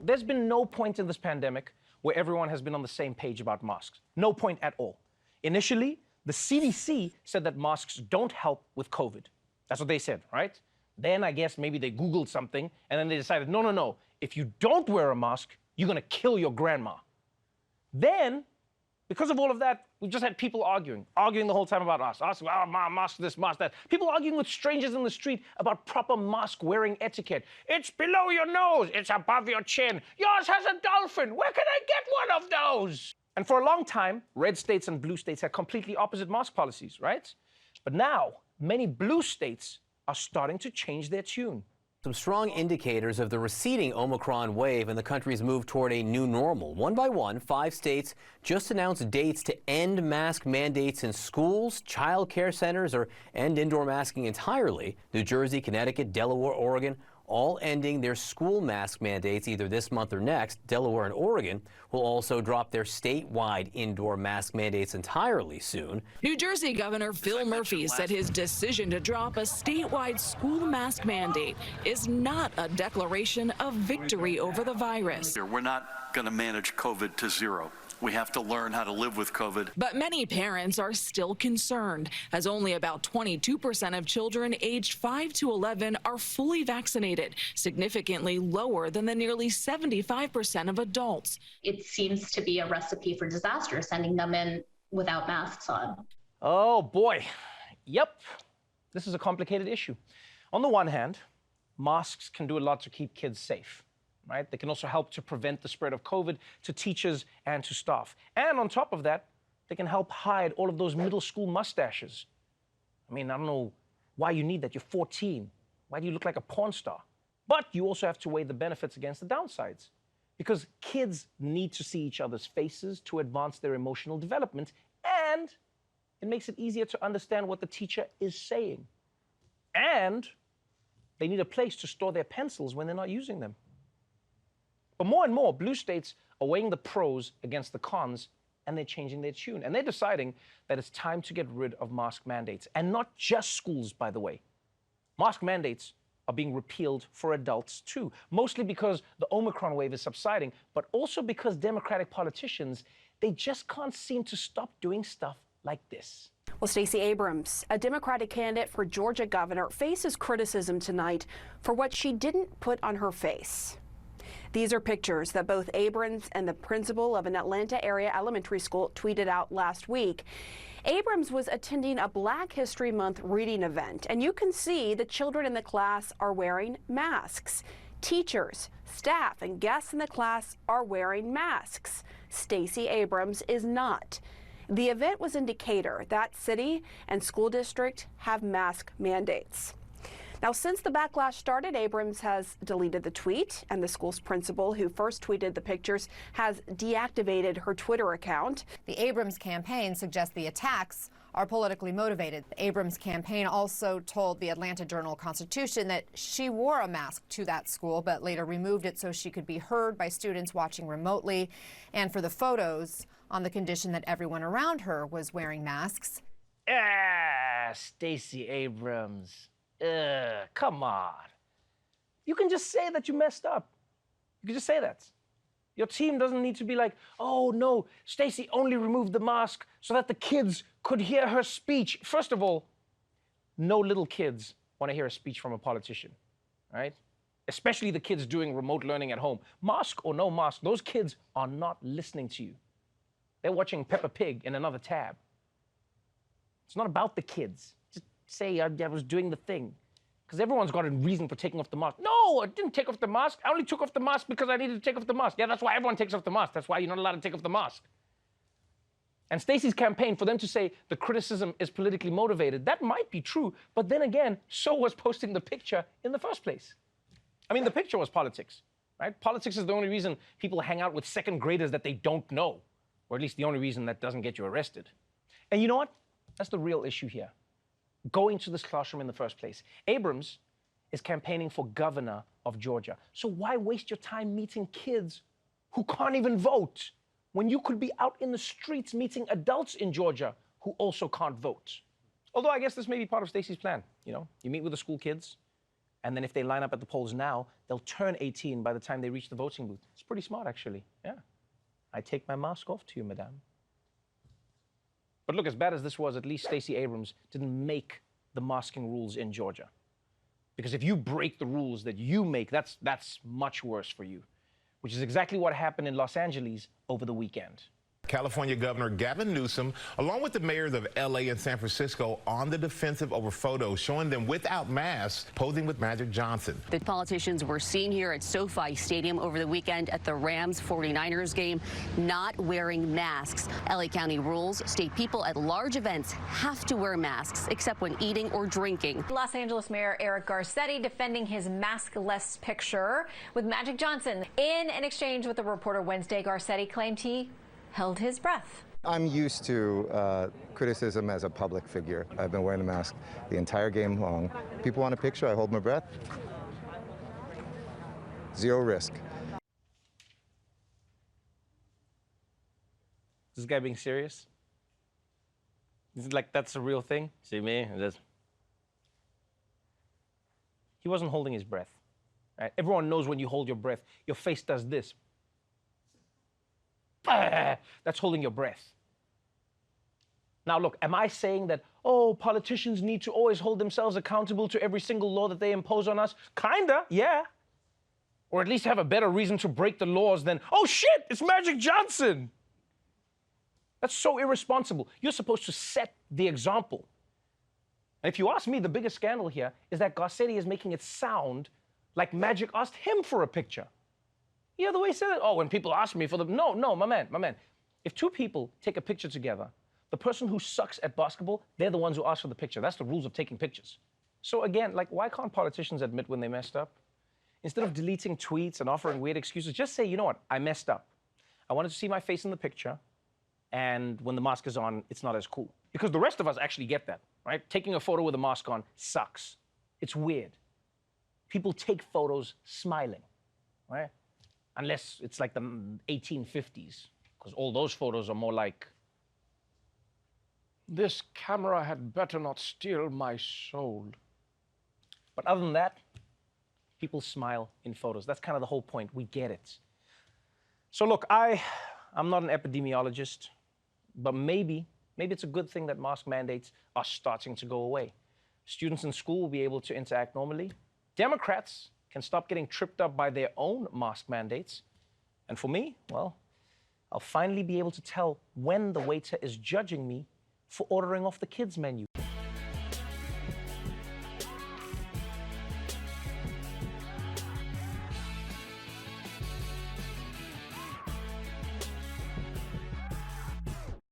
There's been no point in this pandemic where everyone has been on the same page about masks. No point at all. Initially, the CDC said that masks don't help with COVID. That's what they said, right? Then I guess maybe they Googled something and then they decided, no. If you don't wear a mask, you're gonna kill your grandma. Then, because of all of that, we've just had people arguing the whole time about us. Mask this, mask that. People arguing with strangers in the street about proper mask wearing etiquette. It's below your nose, it's above your chin. Yours has a dolphin, where can I get one of those? And for a long time, red states and blue states had completely opposite mask policies, right? But now, many blue states are starting to change their tune. Some strong indicators of the receding Omicron wave and the country's move toward a new normal. One by one, 5 states just announced dates to end mask mandates in schools, child care centers, or end indoor masking entirely. New Jersey, Connecticut, Delaware, Oregon, all ending their school mask mandates either this month or next. Delaware and Oregon will also drop their statewide indoor mask mandates entirely soon. New Jersey Governor Phil Murphy said his decision to drop a statewide school mask mandate is not a declaration of victory over the virus. We're not going to manage COVID to zero. We have to learn how to live with COVID. But many parents are still concerned, as only about 22% of children aged 5 to 11 are fully vaccinated, significantly lower than the nearly 75% of adults. It seems to be a recipe for disaster, sending them in without masks on. Oh boy, yep, this is a complicated issue. On the one hand, masks can do a lot to keep kids safe. Right? They can also help to prevent the spread of COVID to teachers and to staff. And on top of that, they can help hide all of those middle school mustaches. I mean, I don't know why you need that. You're 14. Why do you look like a porn star? But you also have to weigh the benefits against the downsides, because kids need to see each other's faces to advance their emotional development, and it makes it easier to understand what the teacher is saying. And they need a place to store their pencils when they're not using them. But more and more, blue states are weighing the pros against the cons, and they're changing their tune. And they're deciding that it's time to get rid of mask mandates. And not just schools, by the way. Mask mandates are being repealed for adults, too. Mostly because the Omicron wave is subsiding, but also because Democratic politicians, they just can't seem to stop doing stuff like this. Well, Stacey Abrams, a Democratic candidate for Georgia governor, faces criticism tonight for what she didn't put on her face. These are pictures that both Abrams and the principal of an Atlanta area elementary school tweeted out last week. Abrams was attending a Black History Month reading event, and you can see the children in the class are wearing masks. Teachers, staff, and guests in the class are wearing masks. Stacey Abrams is not. The event was in Decatur. That city and school district have mask mandates. Now, since the backlash started, Abrams has deleted the tweet, and the school's principal, who first tweeted the pictures, has deactivated her Twitter account. The Abrams campaign suggests the attacks are politically motivated. The Abrams campaign also told the Atlanta Journal-Constitution that she wore a mask to that school, but later removed it so she could be heard by students watching remotely, and for the photos on the condition that everyone around her was wearing masks. Stacey Abrams. Come on. You can just say that you messed up. You can just say that. Your team doesn't need to be like, oh no, Stacey only removed the mask so that the kids could hear her speech. First of all, no little kids want to hear a speech from a politician, right? Especially the kids doing remote learning at home. Mask or no mask, those kids are not listening to you. They're watching Peppa Pig in another tab. It's not about the kids. Say I was doing the thing. Because everyone's got a reason for taking off the mask. No, I didn't take off the mask. I only took off the mask because I needed to take off the mask. Yeah, that's why everyone takes off the mask. That's why you're not allowed to take off the mask. And Stacey's campaign, for them to say the criticism is politically motivated, that might be true. But then again, so was posting the picture in the first place. I mean, the picture was politics, right? Politics is the only reason people hang out with second graders that they don't know. Or at least the only reason that doesn't get you arrested. And you know what? That's the real issue here. Going to this classroom in the first place. Abrams is campaigning for governor of Georgia. So why waste your time meeting kids who can't even vote when you could be out in the streets meeting adults in Georgia who also can't vote? Although I guess this may be part of Stacey's plan. You know, you meet with the school kids, And then if they line up at the polls now, they'll turn 18 by the time they reach the voting booth. It's pretty smart, actually. Yeah. I take my mask off to you, madame. But look, as bad as this was, at least Stacey Abrams didn't make the masking rules in Georgia. Because if you break the rules that you make, that's much worse for you, which is exactly what happened in Los Angeles over the weekend. California Governor Gavin Newsom, along with the mayors of L.A. and San Francisco, on the defensive over photos showing them without masks posing with Magic Johnson. The politicians were seen here at SoFi Stadium over the weekend at the Rams 49ers game, not wearing masks. L.A. County rules state people at large events have to wear masks, except when eating or drinking. Los Angeles Mayor Eric Garcetti defending his mask-less picture with Magic Johnson. In an exchange with a reporter Wednesday, Garcetti claimed he held his breath. I'm used to criticism as a public figure. I've been wearing a mask the entire game long. People want a picture, I hold my breath. Zero risk. Is this guy being serious? Is it like that's a real thing? See me? He wasn't holding his breath. Right? Everyone knows when you hold your breath, your face does this. That's holding your breath. Now, look, am I saying that, oh, politicians need to always hold themselves accountable to every single law that they impose on us? Kinda, yeah. Or at least have a better reason to break the laws than, oh shit, it's Magic Johnson. That's so irresponsible. You're supposed to set the example. And if you ask me, the biggest scandal here is that Garcetti is making it sound like Magic asked him for a picture. You know the way he said it? Oh, when people ask me for the... No, my man. If two people take a picture together, the person who sucks at basketball, they're the ones who ask for the picture. That's the rules of taking pictures. So again, like, why can't politicians admit when they messed up? Instead of deleting tweets and offering weird excuses, just say, you know what, I messed up. I wanted to see my face in the picture, and when the mask is on, it's not as cool. Because the rest of us actually get that, right? Taking a photo with a mask on sucks. It's weird. People take photos smiling, right? Unless it's like the 1850s, because all those photos are more like, this camera had better not steal my soul. But other than that, people smile in photos. That's kind of the whole point. We get it. So look, I'm not an epidemiologist, but maybe it's a good thing that mask mandates are starting to go away. Students in school will be able to interact normally. Democrats can stop getting tripped up by their own mask mandates. And for me, well, I'll finally be able to tell when the waiter is judging me for ordering off the kids' menu.